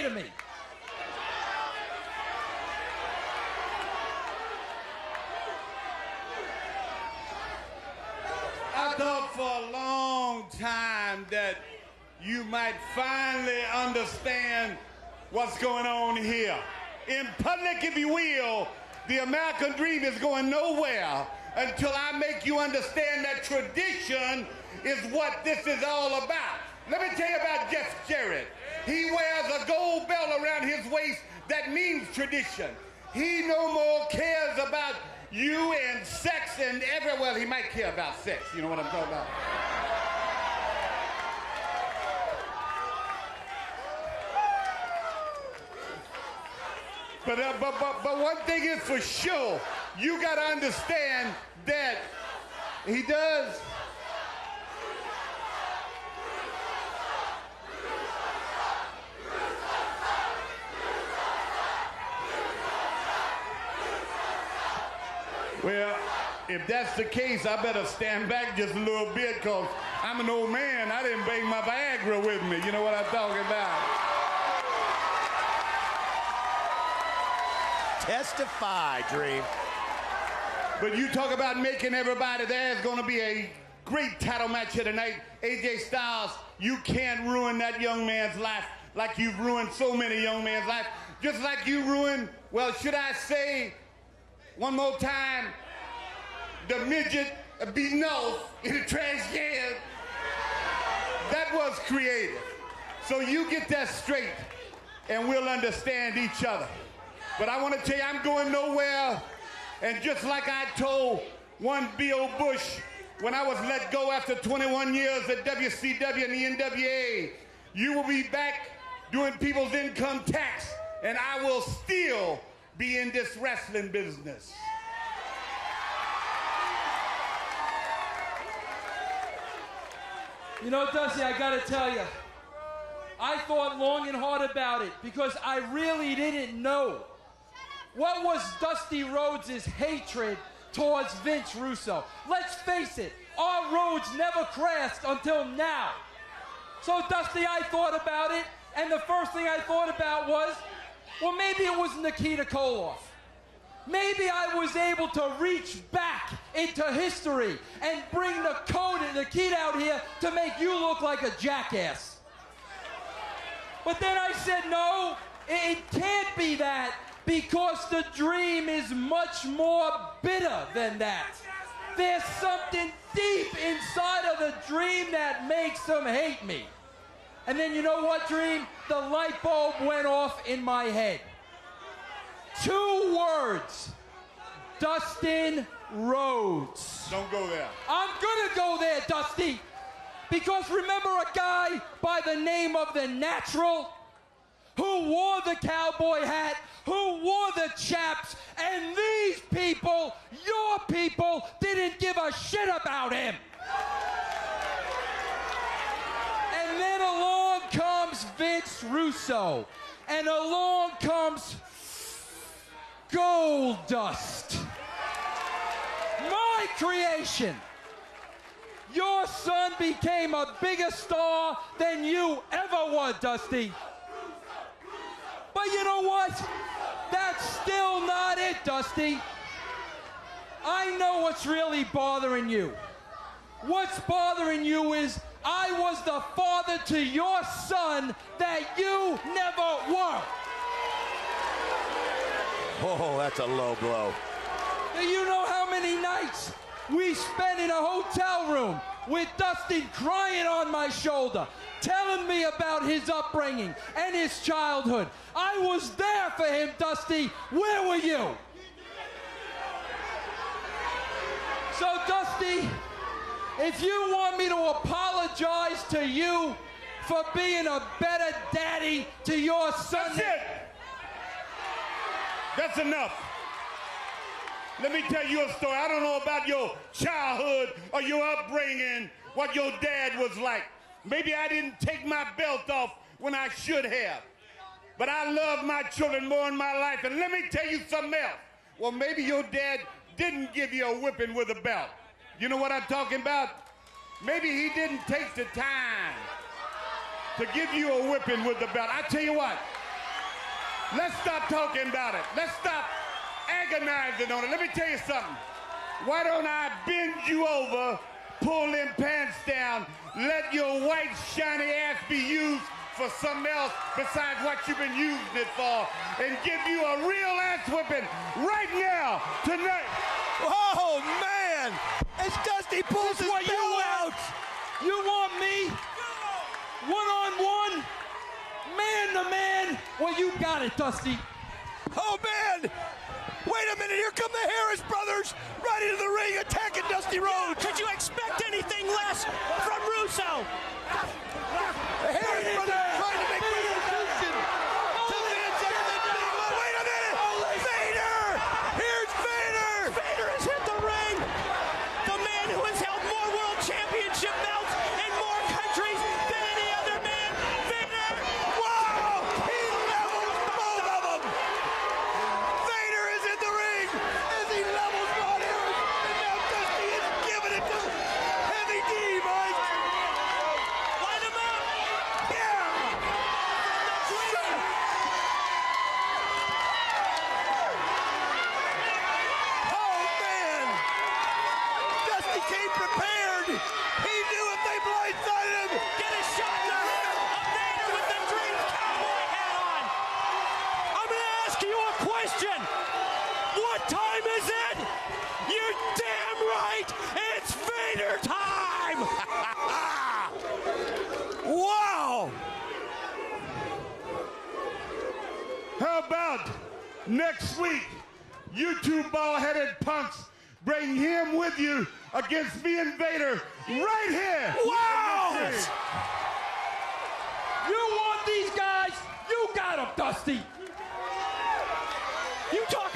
to me. I thought for a long time that you might finally understand what's going on here. In public, if you will, the American dream is going nowhere until I make you understand that tradition is what this is all about. Let me tell you about Jeff Jarrett. He wears a gold belt around his waist that means tradition. He no more cares about you and sex and well, he might care about sex. You know what I'm talking about? But one thing is for sure, you got to understand that he does. Well, if that's the case, I better stand back just a little bit because I'm an old man. I didn't bring my Viagra with me. You know what I'm talking about? Testify, Dream. But you talk about making everybody, there's going to be a great title match here tonight. AJ Styles, you can't ruin that young man's life like you've ruined so many young men's life. Just like you ruined, well, should I say, one more time, the midget beating off in the trash can. That was creative. So you get that straight and we'll understand each other. But I want to tell you, I'm going nowhere. And just like I told one Bill Bush when I was let go after 21 years at WCW and the NWA, you will be back doing people's income tax, and I will still be in this wrestling business. You know, Dusty, I gotta tell you, I thought long and hard about it because I really didn't know. What was Dusty Rhodes' hatred towards Vince Russo? Let's face it, our roads never crossed until now. So, Dusty, I thought about it, and the first thing I thought about was, well, maybe it was Nikita Koloff. Maybe I was able to reach back into history and bring the kid out here to make you look like a jackass. But then I said, no, it can't be that because the dream is much more bitter than that. There's something deep inside of the dream that makes them hate me. And then you know what, Dream? The light bulb went off in my head. 2 words. Dustin Rhodes. Don't go there. I'm gonna go there, Dusty. Because remember a guy by the name of The Natural who wore the cowboy hat, who wore the chaps, and these people, your people, didn't give a shit about him. And then along comes Vince Russo, and along comes Goldust, my creation. Your son became a bigger star than you ever were, Dusty. But you know what? That's still not it, Dusty. I know what's really bothering you. What's bothering you is I was the father to your son that you never were. Oh, that's a low blow. Do you know how many nights we spent in a hotel room with Dustin crying on my shoulder, telling me about his upbringing and his childhood? I was there for him, Dusty. Where were you? So, Dusty, if you want me to apologize to you for being a better daddy to your son... That's it! That's enough. Let me tell you a story. I don't know about your childhood or your upbringing, what your dad was like. Maybe I didn't take my belt off when I should have. But I love my children more in my life. And let me tell you something else. Well, maybe your dad didn't give you a whipping with a belt. You know what I'm talking about? Maybe he didn't take the time to give you a whipping with the belt. I tell you what, Let's stop talking about it. Let's stop agonizing on it. Let me tell you something. Why don't I bend you over, pull them pants down, let your white shiny ass be used for something else besides what you've been using it for, and give you a real ass whipping right now, tonight. Oh, man! As Dusty pulls his belt out! You want me? One-on-one? Man-to-man? Well, you got it, Dusty. Oh, man! Wait a minute, here come the Harris brothers right into the ring attacking Dusty Rhodes. Could you expect anything less from Russo? The Harris brothers trying to make restitution to the inside of the ring. Well, wait a minute! Vader! Here's Vader! Vader has hit the ring. The man who has held more world championship belts in more countries than any other man. Vader! Wow! He levels both of them! Vader is in the ring as he levels Ron Harris, and now Dusty is giving it to Heavy D, Mike! Line him up! Yeah! Oh, man! Dusty came prepared! He knew if they blindsided him! Get a shot in the ring of Vader with the Dream cowboy hat on. I'm going to ask you a question. What time is it? You're damn right. It's Vader time. Wow! How about next week, you two bald-headed punks bring him with you against me and Vader right here. Wow! You want these guys? You got them, Dusty. You talk